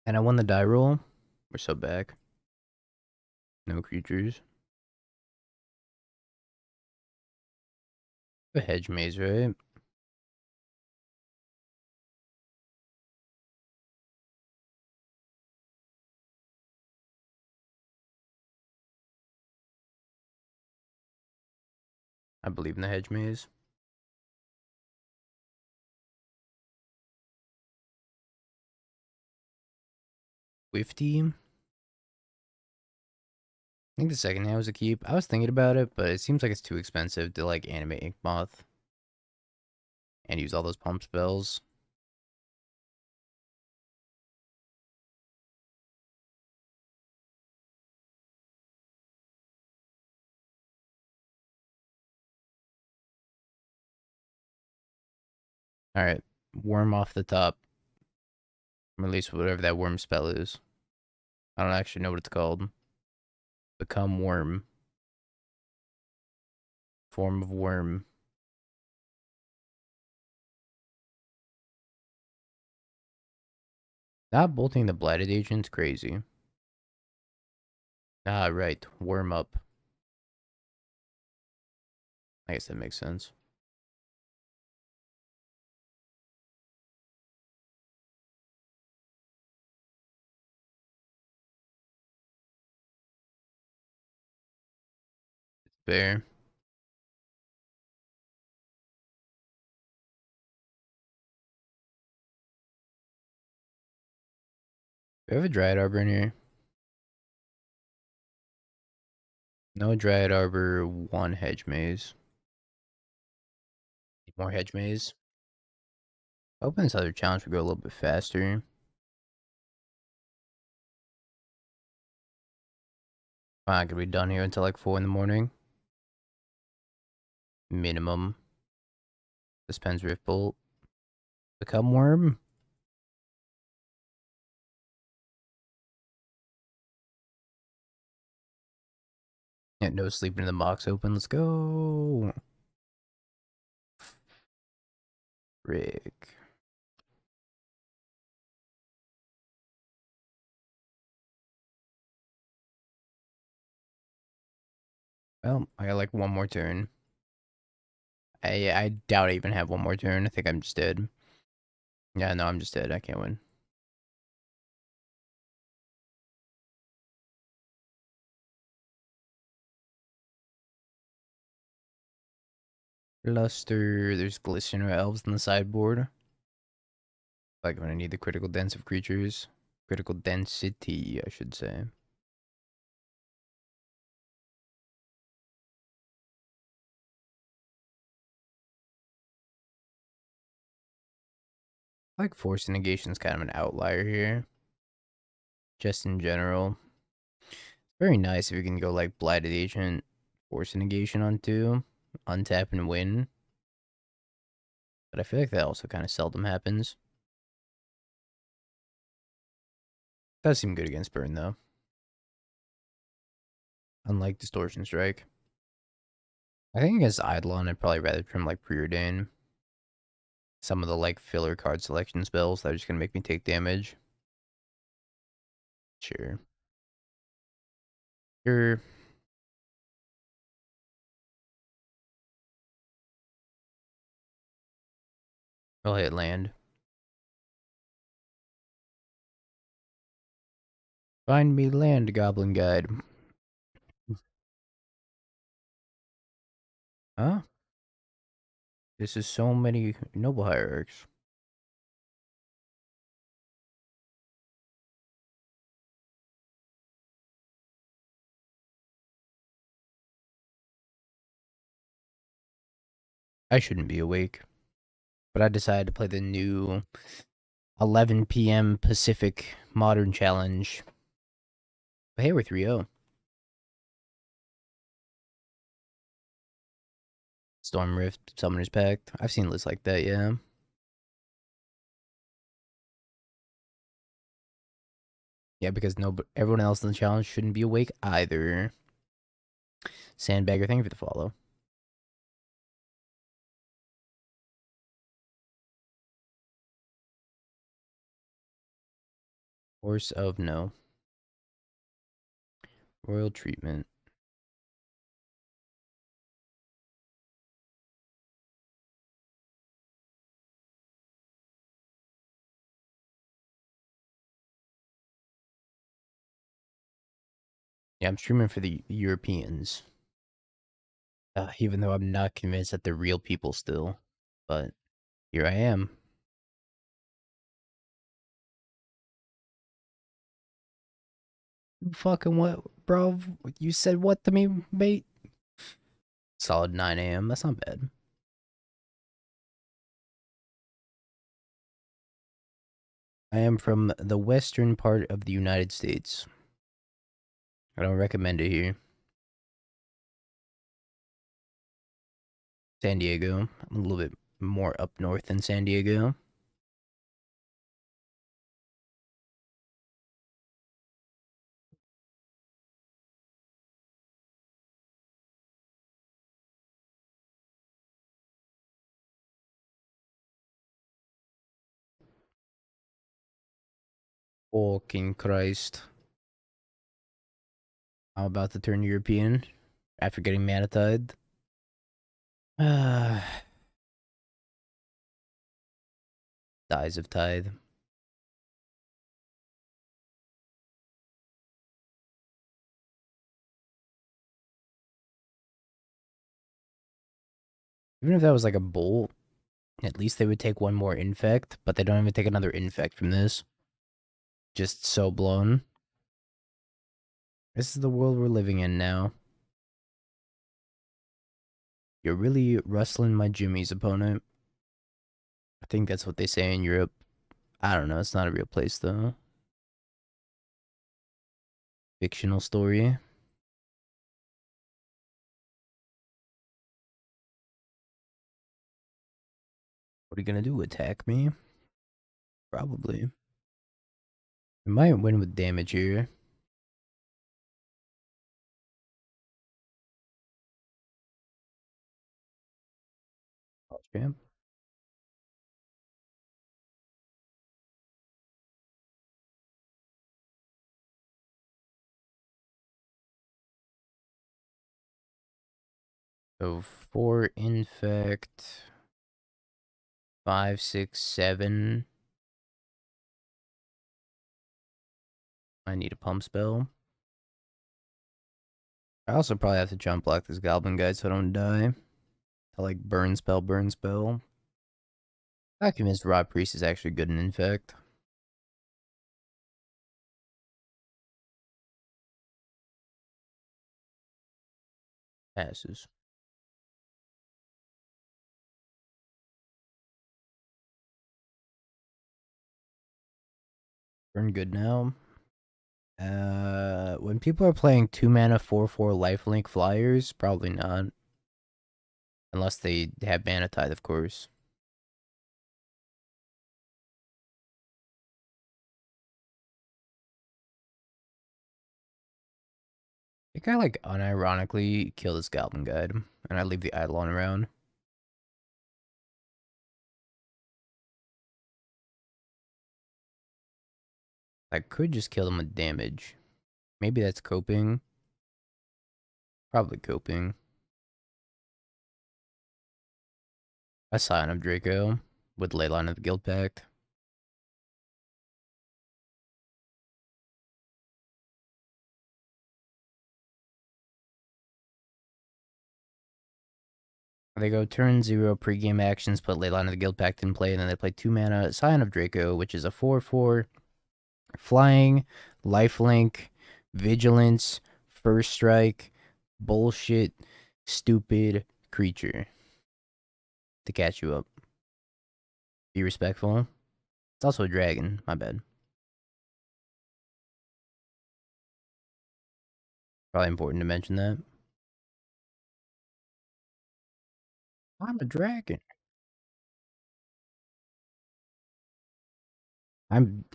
And I won the die roll. We're so back. No creatures. A hedge maze, right? I believe in the hedge maze. 50. I think the second hand was a keep. I was thinking about it, but it seems like it's too expensive to like animate Ink Moth and use all those pump spells. Alright. Worm off the top. Release whatever that worm spell is. I don't actually know what it's called. Become worm. Form of worm. Not bolting the blighted agent's crazy. Ah, right. Worm up. I guess that makes sense. Fair. We have a Dryad Arbor in here. No Dryad Arbor, one Hedge Maze. More Hedge Maze. Hoping this other challenge would go a little bit faster. I'm not gonna be done here until like 4 in the morning. Minimum. Suspends Rift Bolt. Become Worm. Yeah, no sleeping in the box open. Let's go. Rick. Well, I got like one more turn. I doubt I even have one more turn. I think I'm just dead. Yeah, no, I'm just dead. I can't win. Luster. There's Glistener Elves on the sideboard. Like when I need the critical dense of creatures. Critical density, I should say. I like Force Negation's kind of an outlier here. Just in general. Very nice if you can go like Blighted Agent, Force Negation on 2, untap and win. But I feel like that also kind of seldom happens. Does seem good against Burn though. Unlike Distortion Strike. I think against Eidolon I'd probably rather trim like Preordain. Some of the like filler card selection spells that are just gonna make me take damage. Sure. Sure. I'll hit land. Find me land, Goblin Guide. Huh? This is so many noble hierarchs. I shouldn't be awake. But I decided to play the new 11 p.m. Pacific Modern Challenge. But hey, we're 3-0. Storm Rift, Summoner's Pact. I've seen lists like that, yeah. Yeah, because everyone else in the challenge shouldn't be awake either. Sandbagger, thank you for the follow. Horse of no. Royal treatment. Yeah, I'm streaming for the Europeans. Even though I'm not convinced that they're real people still. But here I am. Fucking what, bro? You said what to me, mate? Solid 9 a.m. That's not bad. I am from the western part of the United States. I don't recommend it here. San Diego. I'm a little bit more up north than San Diego. Fucking Christ. I'm about to turn European after getting manatide. Dies of Tide. Even if that was like a bolt, at least they would take one more infect, but they don't even take another infect from this. Just so blown. This is the world we're living in now. You're really rustling my jimmies, opponent. I think that's what they say in Europe. I don't know. It's not a real place, though. Fictional story. What are you gonna do? Attack me? Probably. We might win with damage here. Champ. So 4 infect. 5, 6, 7. I need a pump spell. I also probably have to jump block this goblin guy so I don't die. I like burn spell, burn spell. I'm convinced Rod Priest is actually good in Infect. Passes. Burn good now. When people are playing 2 mana 4/4 lifelink flyers, probably not. Unless they have mana tithe, of course. I think I like unironically kill this goblin guide, and I leave the Eidolon around. I could just kill them with damage. Maybe that's coping. Probably coping. A Scion of Draco with Leyline of the Guild Pact. They go turn 0 pregame actions, put Leyline of the Guild Pact in play, and then they play 2 mana Scion of Draco, which is a 4/4 flying, lifelink, vigilance, first strike, bullshit, stupid creature to catch you up. Be respectful. It's also a dragon, my bad. Probably important to mention that. I'm a dragon.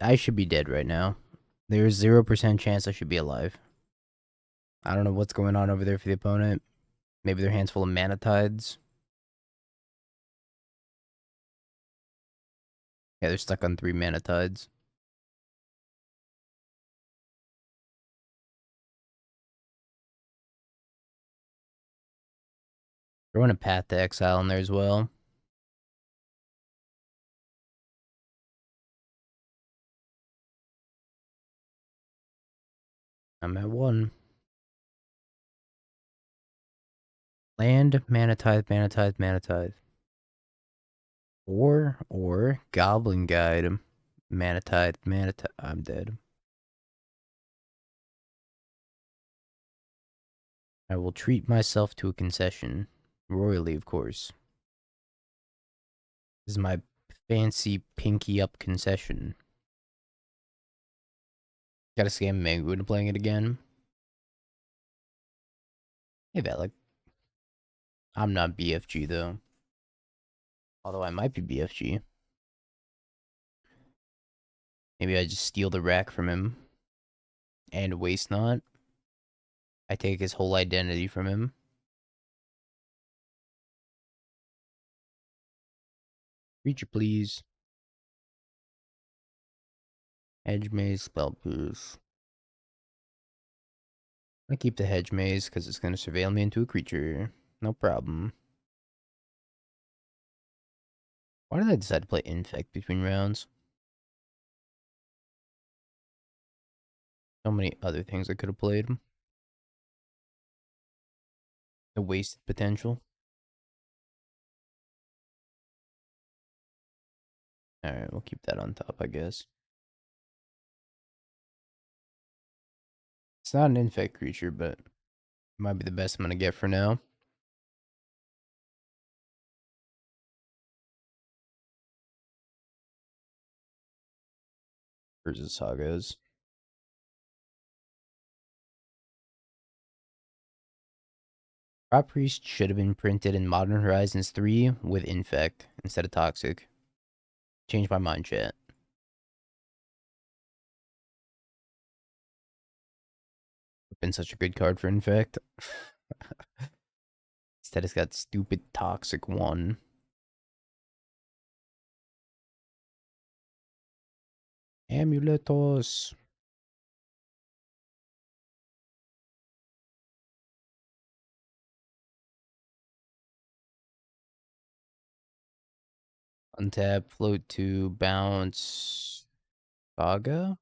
I should be dead right now. There's 0% chance I should be alive. I don't know what's going on over there for the opponent. Maybe their hand's full of mana tides. Yeah, they're stuck on 3 mana tides. Throwing a Path to Exile in there as well. I'm at 1. Land, Mana Tithe, Mana Tithe, Mana Tithe. Or Goblin Guide. Mana Tithe, Mana Tithe. I'm dead. I will treat myself to a concession. Royally, of course. This is my fancy pinky up concession. Gotta scam Mango into playing it again. Hey, Valak. I'm not BFG, though. Although I might be BFG. Maybe I just steal the rack from him. And waste not. I take his whole identity from him. Creature, please. Hedge Maze, Spell Pierce. I keep the Hedge Maze because it's going to surveil me into a creature. No problem. Why did I decide to play Infect between rounds? So many other things I could have played. The wasted potential. Alright, we'll keep that on top, I guess. It's not an Infect creature, but it might be the best I'm going to get for now. Versus Sagas. Prop Priest should have been printed in Modern Horizons 3 with Infect instead of Toxic. Changed my mind, chat. Been such a good card for Infect. Instead, it's got stupid Toxic 1. Amuletos. Untap, float to bounce. Saga?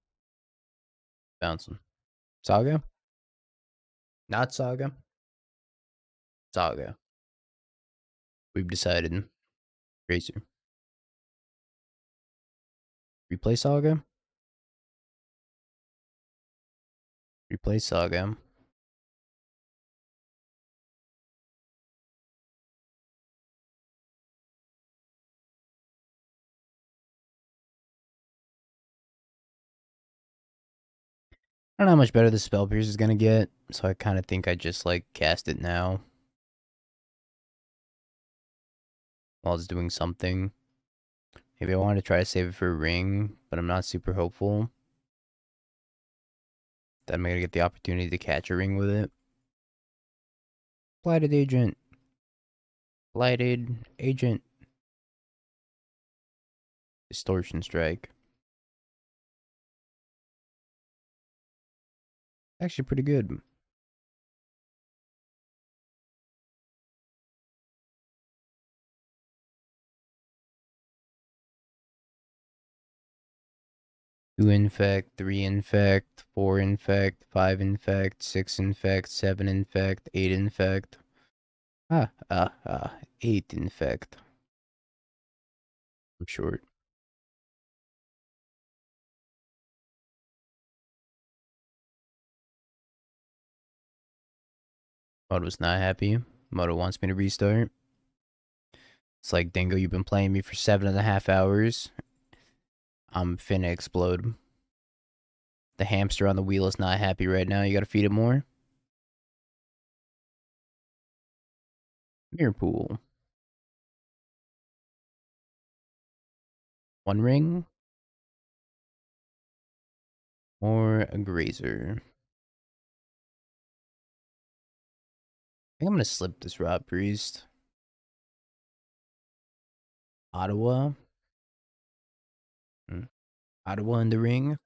Bounce him. Saga? Not Saga? Saga. We've decided. Racer. Replay Saga? Replay Saga. I don't know how much better the Spell Pierce is gonna get, so I kind of think I just like cast it now while it's doing something. Maybe I want to try to save it for a ring, but I'm not super hopeful that I'm gonna get the opportunity to catch a ring with it. Blighted Agent. Blighted Agent. Distortion Strike. Actually pretty good. Two Infect, 3 Infect, 4 Infect, 5 Infect, 6 Infect, 7 Infect, 8 Infect. 8 Infect. I'm short. Moto's not happy. Moto wants me to restart. It's like, Dingo, you've been playing me for 7.5 hours. I'm finna explode. The hamster on the wheel is not happy right now. You gotta feed it more. Mirror Pool. One ring. Or a grazer. I think I'm gonna slip this Rob Priest. Ottawa. Ottawa in the ring.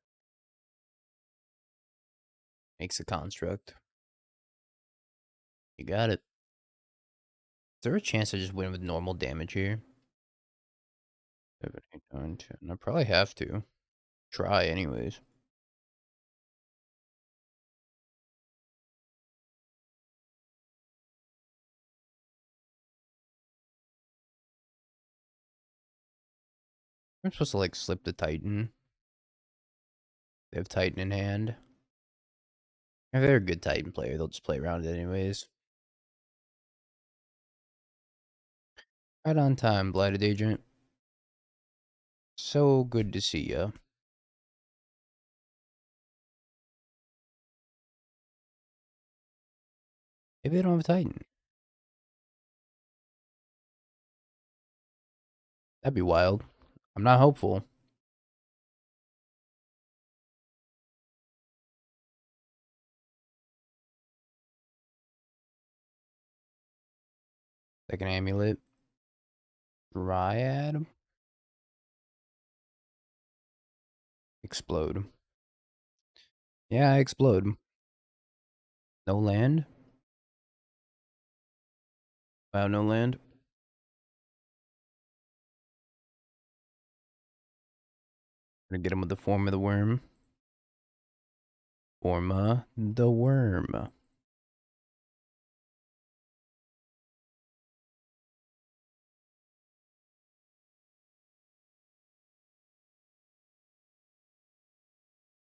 Makes a construct. You got it. there a chance I just win with normal damage here? 7, 8, 9, 10. I probably have to. Try anyways. I'm supposed to like slip the Titan. They have Titan in hand. If they're a good Titan player, they'll just play around it anyways. Right on time, Blighted Agent. So good to see ya. Maybe they don't have a Titan. That'd be wild. I'm not hopeful. Second amulet. Dryad. Explode. Yeah, explode. No land? Wow, no land. Gonna get him with the form of the worm. Forma the worm.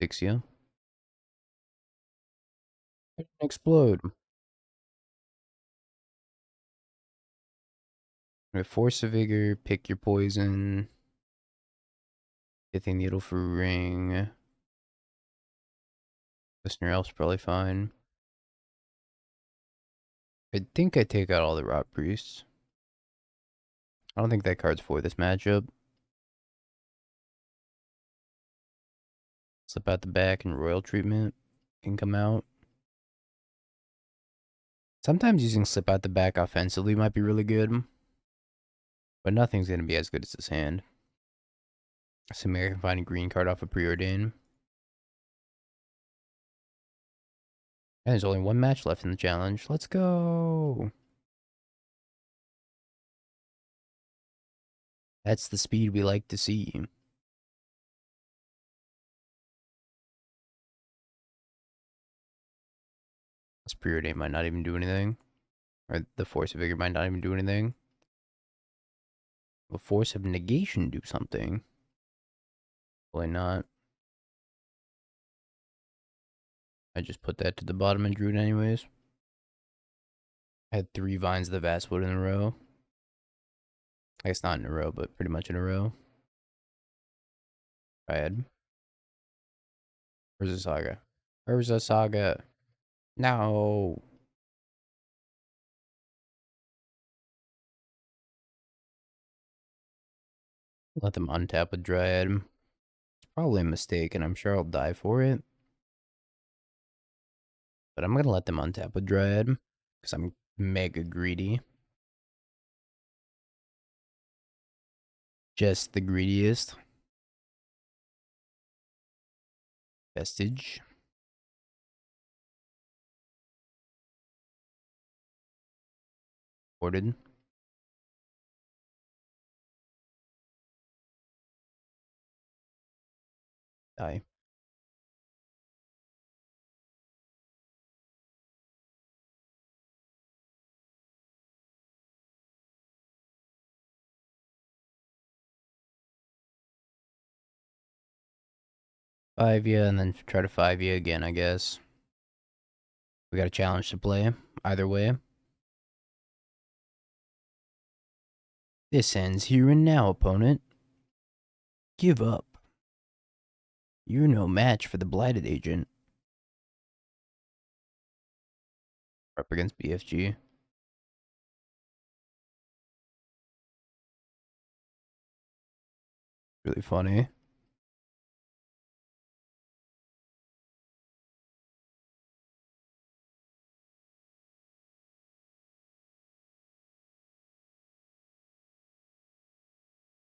Fixia. Explode. Force of Vigor, pick your poison. Pithing Needle for ring. Listener Elf's probably fine. I think I take out all the Rot Priests. I don't think that card's for this matchup. Slip out the back and Royal Treatment can come out. Sometimes using Slip out the back offensively might be really good. But nothing's going to be as good as this hand. Assuming I can find a green card off a Preordain. And there's only one match left in the challenge. Let's go! That's the speed we like to see. This Preordain might not even do anything. Or the Force of Vigor might not even do anything. Will Force of Negation do something? Probably not. I just put that to the bottom and drew it anyways. I had 3 Vines of the Vastwood in a row. I guess not in a row, but pretty much in a row. I had. Where's the Saga? Where's the Saga? No! Let them untap with Dryad. It's probably a mistake, and I'm sure I'll die for it. But I'm gonna let them untap with Dryad, because I'm mega greedy. Just the greediest. Vestige. Ported. Die. Five ya, and then try to 5 ya again, I guess. We got a challenge to play, either way. This ends here and now, opponent. Give up. You're no match for the Blighted Agent. Up against BFG. Really funny.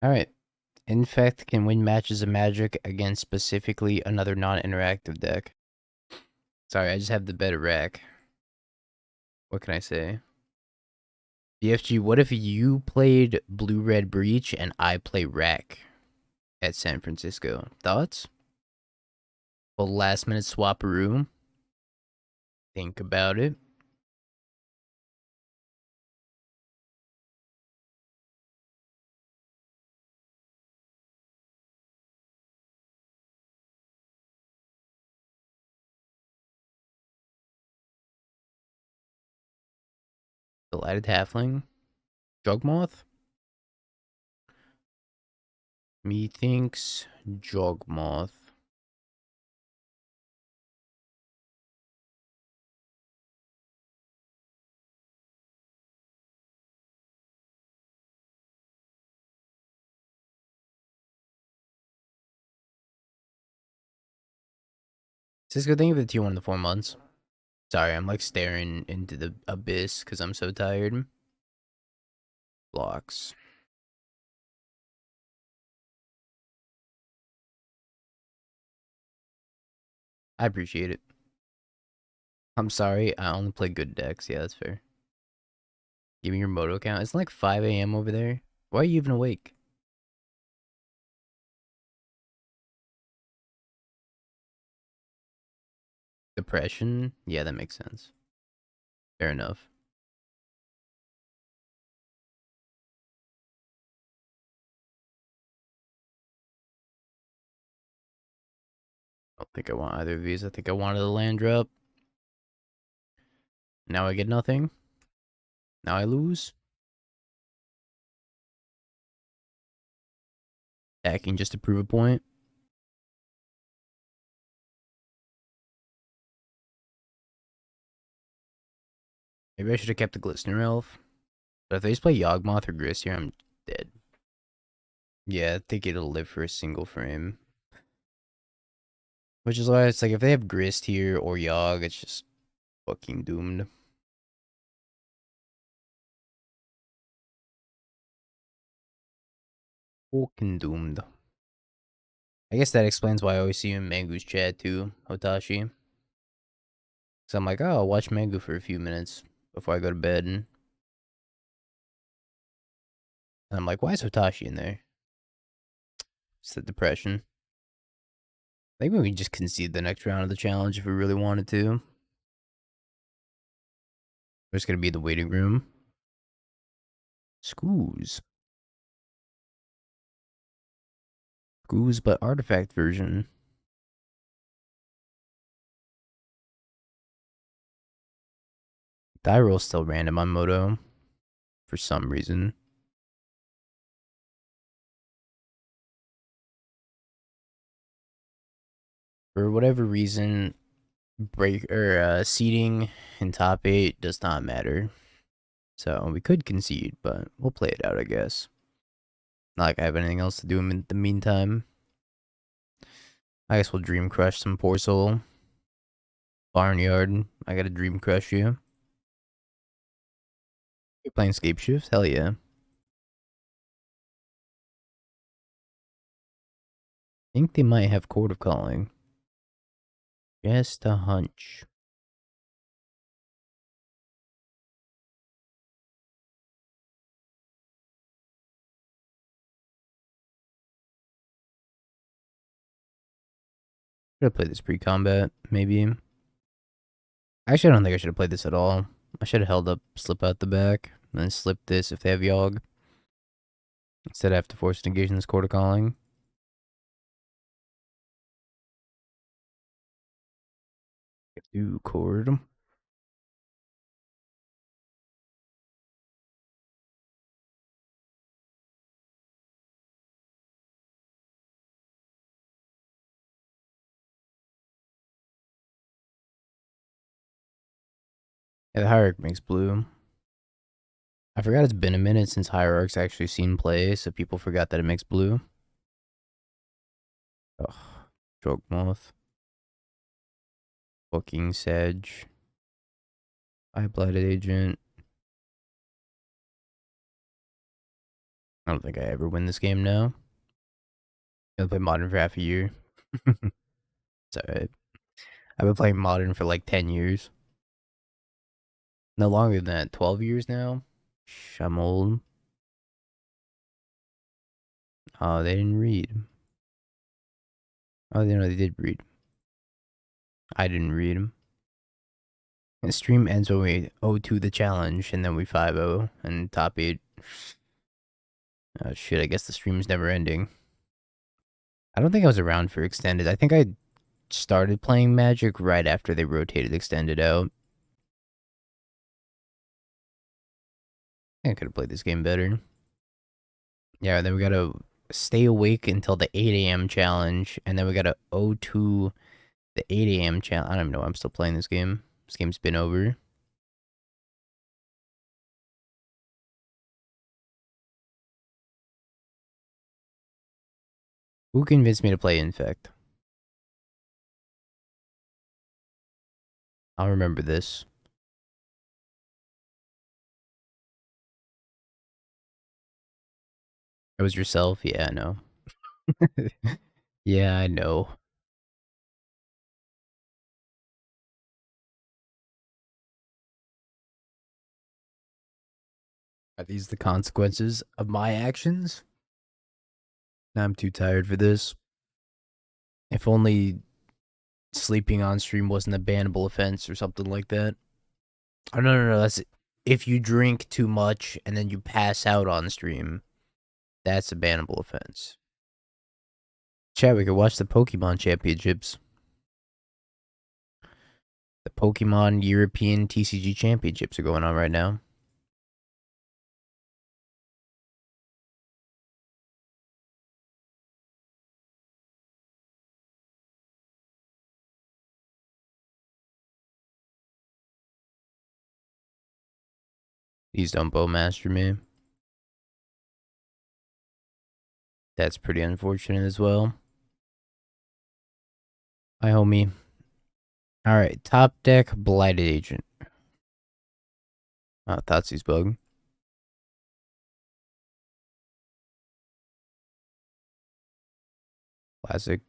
Alright. Infect can win matches of Magic against specifically another non-interactive deck. Sorry, I just have the better rack. What can I say? BFG, what if you played Blue Red Breach and I play Rack at San Francisco? Thoughts? A last minute swap-a-room? Think about it. Delighted Halfling? Jugmoth? Methinks Jogmoth. Cisco, thank you for the T1 in the 4 months. Sorry, I'm like staring into the abyss because I'm so tired. Blocks. I appreciate it. I'm sorry, I only play good decks. Yeah, that's fair. Give me your moto account. It's like 5 a.m. over there. Why are you even awake? Depression? Yeah, that makes sense. Fair enough. I don't think I want either of these. I think I wanted a land drop. Now I get nothing. Now I lose. Attacking just to prove a point. Maybe I should have kept the Glistener Elf. But if they just play Yawgmoth or Gris here, I'm dead. Yeah, I think it'll live for a single frame. Which is why it's like if they have Grist here or Yogg, it's just fucking doomed. Fucking doomed. I guess that explains why I always see you in Mangu's chat too, Hotashi. So I'm like, oh, I'll watch Mangu for a few minutes before I go to bed. And I'm like, why is Hotashi in there? It's the depression. Maybe we can just concede the next round of the challenge if we really wanted to. There's gonna be the waiting room. Scoos. Scoos, but artifact version. Die roll's still random on Moto. For some reason. For whatever reason, seeding in top 8 does not matter. So we could concede, but we'll play it out, I guess. Not like I have anything else to do in the meantime. I guess we'll Dream Crush some poor soul. Barnyard, I gotta Dream Crush you. You're playing Scape Shift? Hell yeah. I think they might have Court of Calling. Just a hunch. Should have played this pre-combat, maybe. Actually, I don't think I should have played this at all. I should have held up, slip out the back, and then slip this if they have Yogg. Instead, I have to force negation this Court of Calling. Do Cord. Yeah, the Hierarch makes blue. I forgot it's been a minute since Hierarch's actually seen play, so people forgot that it makes blue. Ugh. Jogmoth. Fucking Sedge. I Blighted Agent. I don't think I ever win this game now. I've played Modern for half a year. It's alright. I've been playing Modern for like 10 years. No longer than that, 12 years now. Shamol. Oh, they didn't read. Oh, no, they did read. I didn't read them. The stream ends when we 0-2 the challenge, and then we 5-0 and top 8. Oh, shit, I guess the stream's never ending. I don't think I was around for Extended. I think I started playing Magic right after they rotated Extended out. I could have played this game better. Yeah, then we gotta stay awake until the 8 a.m. challenge, and then we gotta 0-2 the 8 a.m. challenge. I don't even know why I'm still playing this game. This game's been over. Who convinced me to play Infect? I'll remember this. It was yourself? Yeah, I know. Yeah, I know. Are these the consequences of my actions? I'm too tired for this. If only sleeping on stream wasn't a bannable offense or something like that. Oh, no. That's if you drink too much and then you pass out on stream. That's a bannable offense. Chat, we could watch the Pokemon Championships. The Pokemon European TCG Championships are going on right now. Please don't Bowmaster me. That's pretty unfortunate as well. Hi, homie. Alright, top deck, Blighted Agent. Oh, Thoughtseize bug. Classic.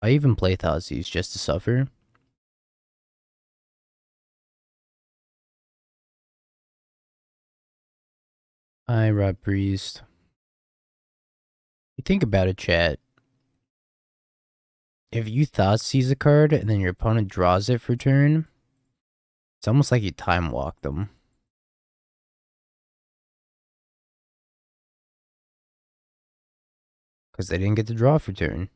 I even play Thoughtseize just to suffer. Hi, Rob Priest. You think about it, chat. If you Thoughtseize a card and then your opponent draws it for turn, it's almost like you time walk them. Because they didn't get to draw for turn.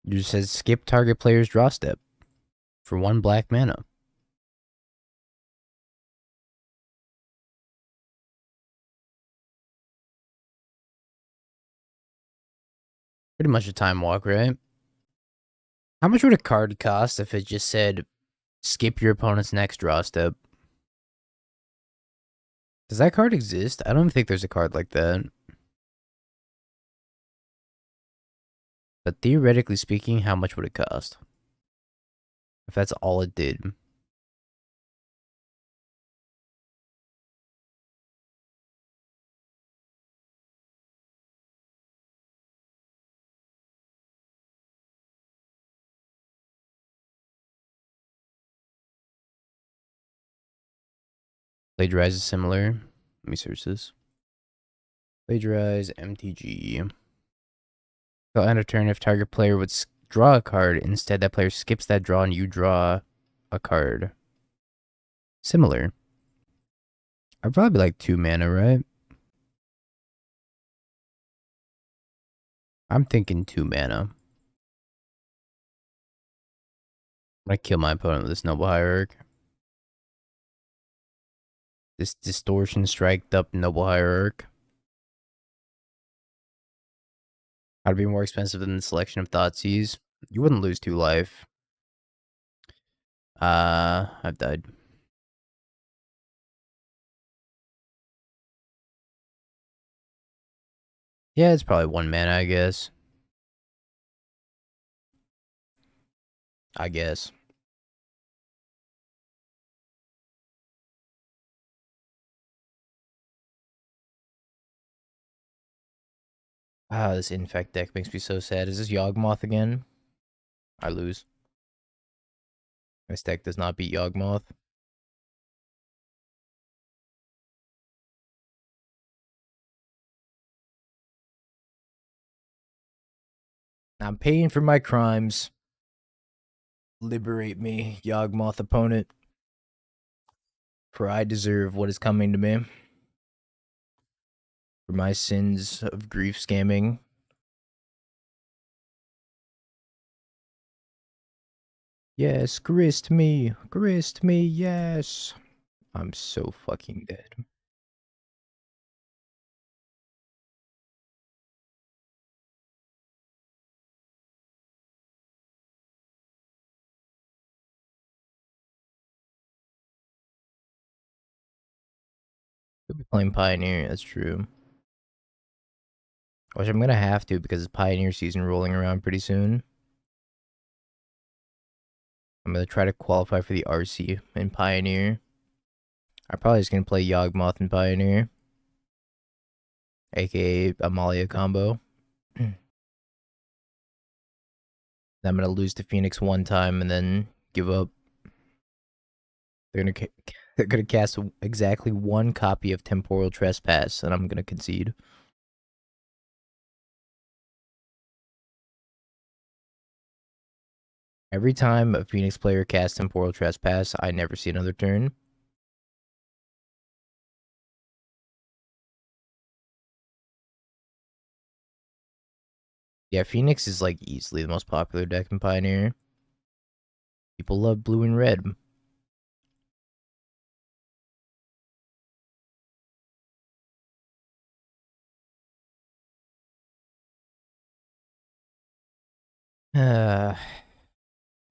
It just says skip target player's draw step for 1 black mana. Pretty much a time walk, right? How much would a card cost if it just said skip your opponent's next draw step? Does that card exist? I don't think there's a card like that. But theoretically speaking, how much would it cost? If that's all it did. Plagiarize is similar. Let me search this. Plagiarize MTG. So end of turn, if target player would draw a card, instead that player skips that draw and you draw a card. Similar. I'd probably be like 2 mana, right? I'm thinking 2 mana. I kill my opponent with this Noble Hierarch. This Distortion striked up Noble Hierarch. I'd be more expensive than the selection of Thoughtseize. You wouldn't lose 2 life. I've died. Yeah, it's probably 1 mana, I guess. I guess. Ah, this Infect deck makes me so sad. Is this Yawgmoth again? I lose. This deck does not beat Yawgmoth. I'm paying for my crimes. Liberate me, Yawgmoth opponent. For I deserve what is coming to me. For my sins of grief scamming. Yes, grist me, yes. I'm so fucking dead. Could be playing Pioneer, that's true. Which I'm gonna have to because it's Pioneer season rolling around pretty soon. I'm gonna try to qualify for the RC in Pioneer. I'm probably just gonna play Yawgmoth in Pioneer. AKA Amalia combo. I'm gonna lose to Phoenix one time and then give up. They're gonna cast exactly one copy of Temporal Trespass, and I'm gonna concede. Every time a Phoenix player casts Temporal Trespass, I never see another turn. Yeah, Phoenix is like easily the most popular deck in Pioneer. People love blue and red.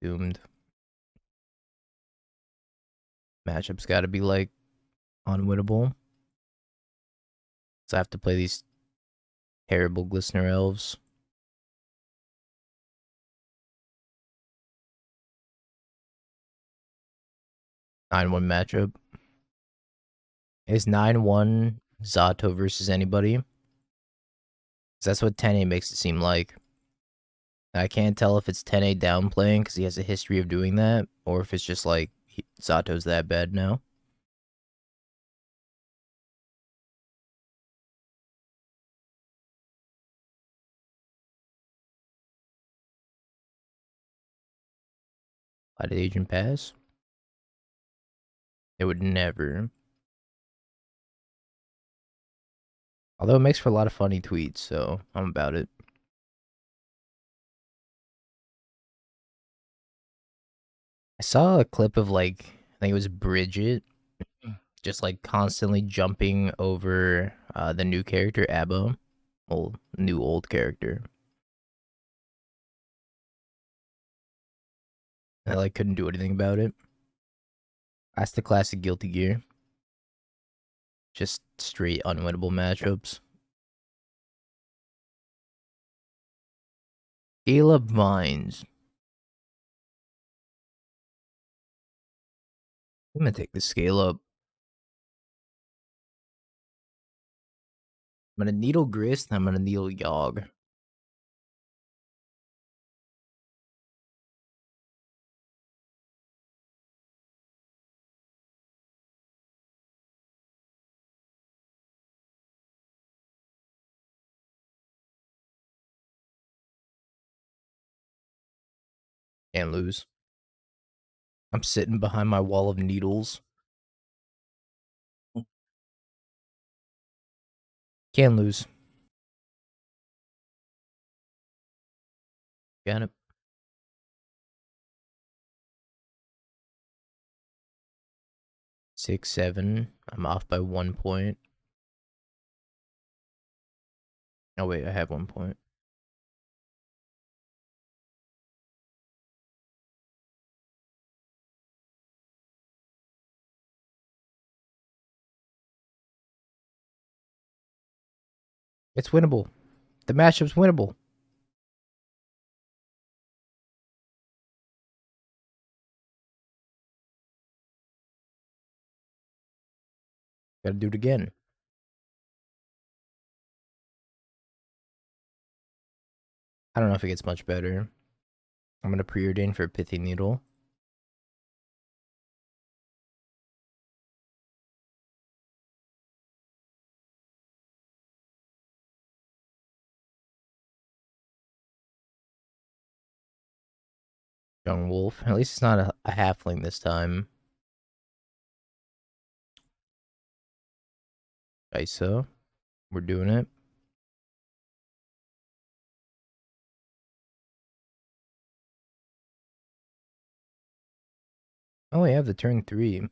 Doomed. Matchup's gotta be like unwinnable. So I have to play these terrible Glistener Elves. 9-1 matchup. Is 9-1 Zato versus anybody? 'Cause that's what 10A makes it seem like. I can't tell if it's 10A downplaying because he has a history of doing that, or if it's just like Zato's that bad now. Why did Agent pass? It would never. Although it makes for a lot of funny tweets, so I'm about it. I saw a clip of like, I think it was Bridget, just like constantly jumping over the new character, Abba. New old character. I like couldn't do anything about it. That's the classic Guilty Gear. Just straight unwinnable matchups. Caleb Vines. I'm gonna take the scale up. I'm gonna needle Grist and I'm gonna needle Yogg. Can't lose. I'm sitting behind my wall of needles. Can't lose. Got it. 6-7. I'm off by 1 point. Oh wait, I have 1 point. It's winnable. The matchup's winnable. Gotta do it again. I don't know if it gets much better. I'm gonna preordain for Pithy Needle. Young Wolf. At least it's not a halfling this time. ISO. We're doing it. Oh, we have the turn 3.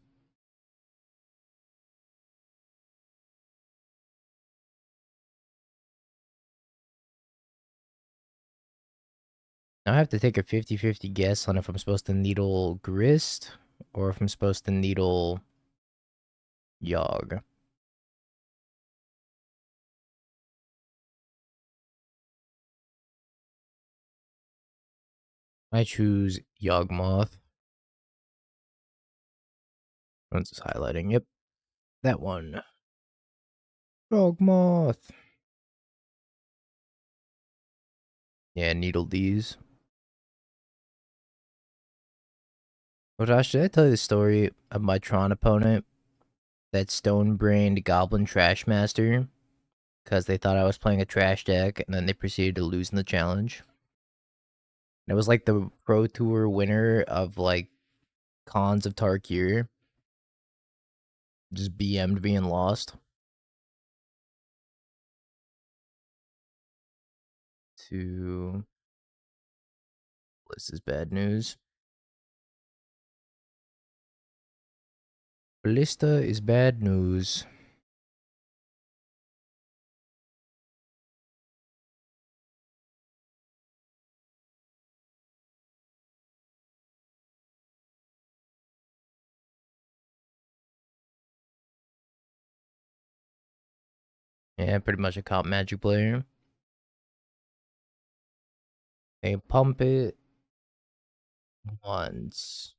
Now I have to take a 50-50 guess on if I'm supposed to needle Grist or if I'm supposed to needle Yogg. I choose Yawgmoth. One's just highlighting. Yep, that one. Yawgmoth. Yeah, needle these. Oh, Josh, did I tell you the story of my Tron opponent? That stone-brained goblin trash master? Because they thought I was playing a trash deck, and then they proceeded to lose in the challenge. And it was like the Pro Tour winner of like Cons of Tarkir. Just BM'd being lost. To... This is bad news. Ballista is bad news. Yeah, pretty much a comp magic player. They pump it once.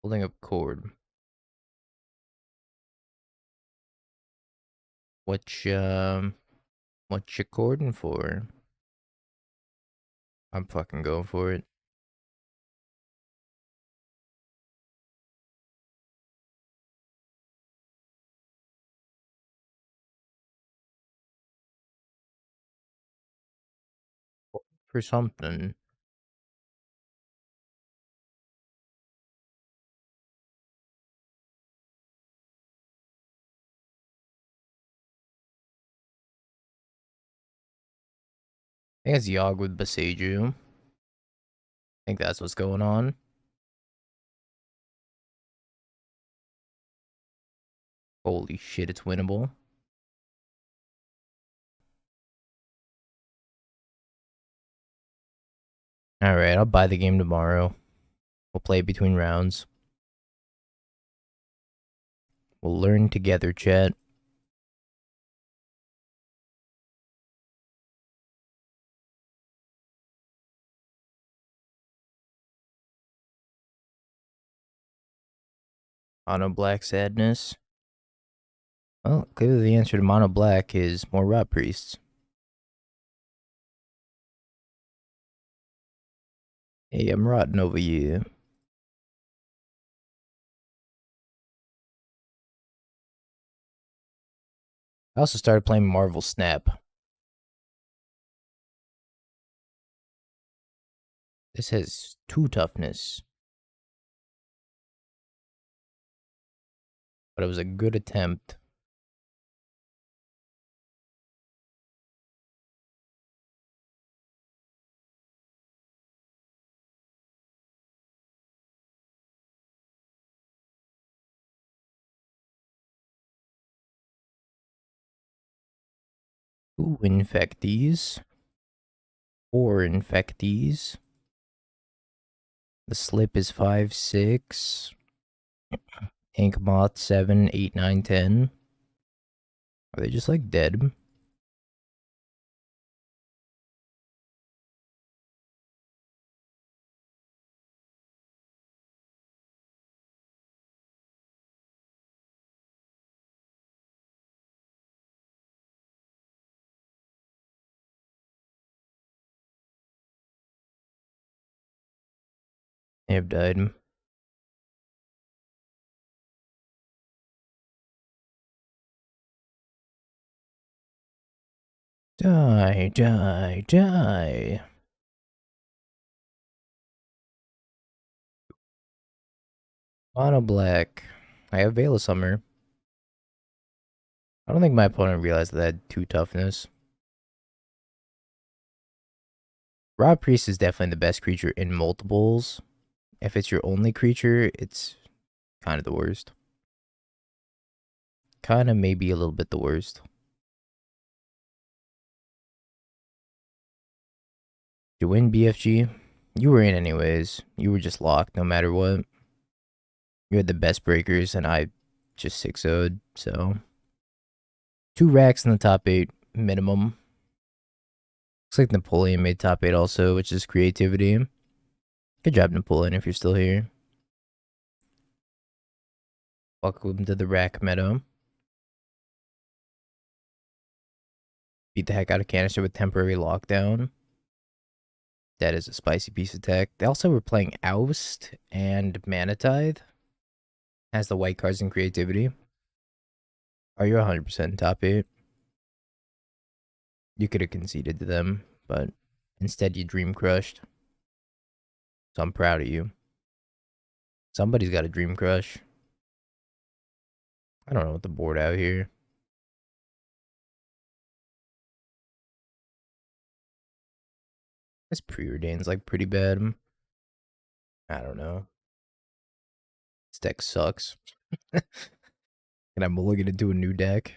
Holding up cord. What you cording for? I'm fucking going for it. For something. I think it's Yogg with Boseiju. I think that's what's going on. Holy shit, it's winnable. Alright, I'll buy the game tomorrow. We'll play between rounds. We'll learn together, chat. Mono Black Sadness. Well, clearly the answer to Mono Black is more Rot Priests. Hey, I'm rotting over you. I also started playing Marvel Snap. This has 2 toughness. But it was a good attempt. Ooh, Infectees. 4 Infectees. The slip is 5, 6. Ink Moth 7, 8, 9, 10. Are they just like dead? They have died. Die, die, die. Mono black. I have Veil of Summer. I don't think my opponent realized that I had 2 toughness. Raw Priest is definitely the best creature in multiples. If it's your only creature, it's kind of the worst. Kind of maybe a little bit the worst. To win BFG, you were in anyways. You were just locked no matter what. You had the best breakers, and I just 6-0'd, so. 2 racks in the top 8 minimum. Looks like Napoleon made top 8 also, which is creativity. Good job, Napoleon, if you're still here. Welcome to the rack meta. Beat the heck out of canister with temporary lockdown. That is a spicy piece of tech. They also were playing Oust and Mana Tithe. Has the white cards and creativity. Are you 100% top 8? You could have conceded to them, but instead you dream crushed. So I'm proud of you. Somebody's got a dream crush. I don't know what the board out here. This preordain's like pretty bad. I don't know. This deck sucks. And I'm looking into a new deck.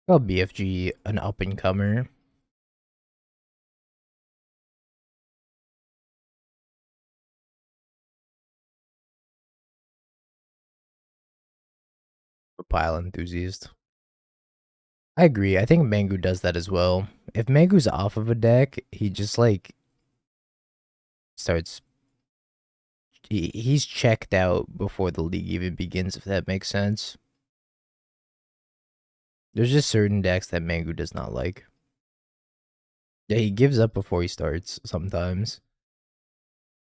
Call BFG an up and comer. A pile enthusiast. I agree. I think Mangu does that as well. If Mangu's off of a deck, he just like starts. He's checked out before the league even begins, if that makes sense. There's just certain decks that Mangu does not like. Yeah, he gives up before he starts sometimes.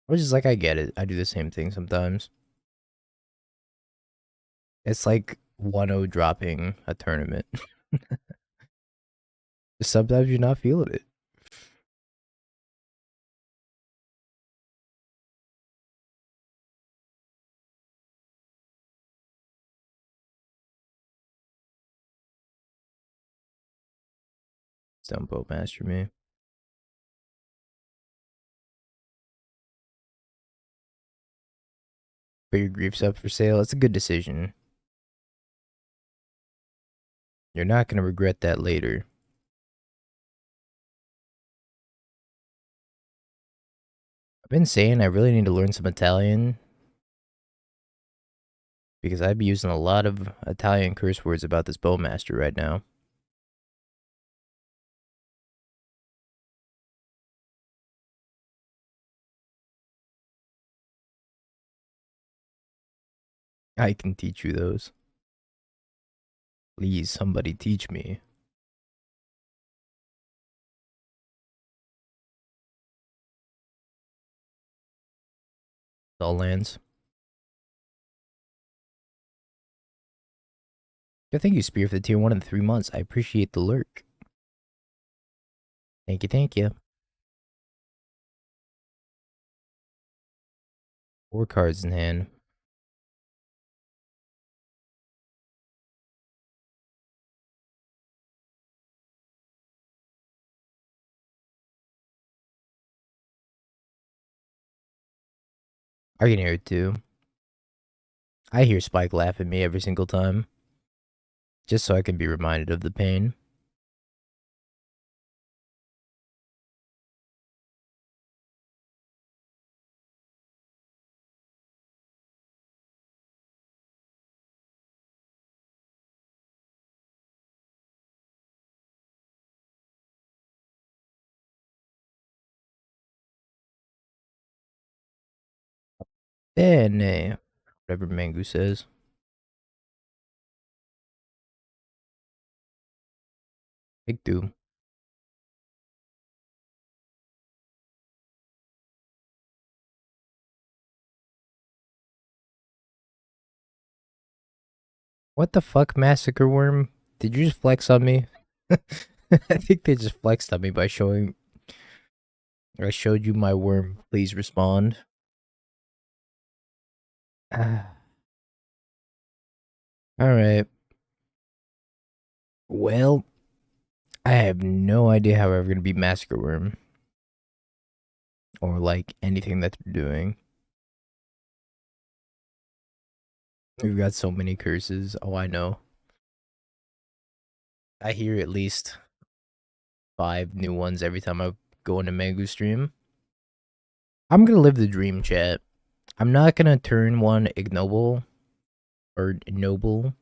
Which is like, I get it. I do the same thing sometimes. It's like 1-0 dropping a tournament. Sometimes you're not feeling it. Don't boat master me. Put your griefs up for sale. It's a good decision. You're not going to regret that later. I've been saying I really need to learn some Italian. Because I'd be using a lot of Italian curse words about this bowmaster right now. I can teach you those. Please, somebody teach me. All lands. Yeah, thank you, Spear, for the tier 1 in 3 months. I appreciate the lurk. Thank you, thank you. 4 cards in hand. I can hear it too. I hear Spike laugh at me every single time. Just so I can be reminded of the pain. Bene. Whatever Mangu says. Big Doom. What the fuck, Massacre Worm? Did you just flex on me? I think they just flexed on me by showing. I showed you my worm. Please respond. Alright. Well, I have no idea how we're ever gonna beat Massacre Worm. Or like anything that they're doing. We've got so many curses. Oh, I know. I hear at least 5 new ones every time I go into Mangu stream. I'm gonna live the dream, chat. I'm not gonna turn one ignoble or noble.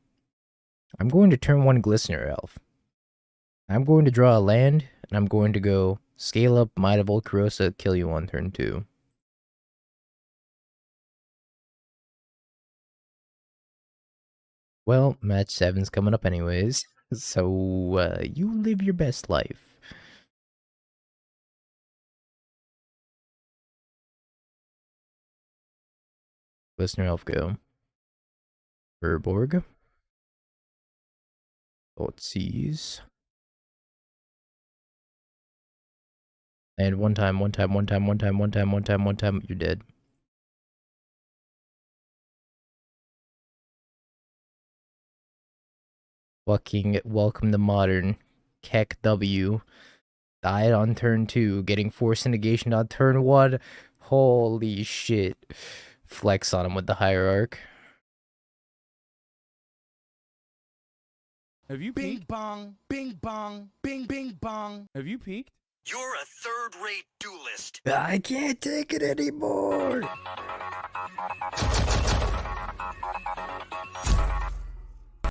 I'm going to turn one Glistener Elf. I'm going to draw a land, and I'm going to go scale up Might of Volcarosa, kill you on turn 2. Well, match 7's coming up anyways, so you live your best life. Glistener Elf go. Urborg. Thoughtseize. And one time, you're dead. Fucking welcome to modern. Keck W. Died on turn 2, getting Force Negation on turn 1. Holy shit. Flex on him with the Hierarch. Have you peeked? Bing bong, bing bong. Have you peeked? You're a third-rate duelist. I can't take it anymore.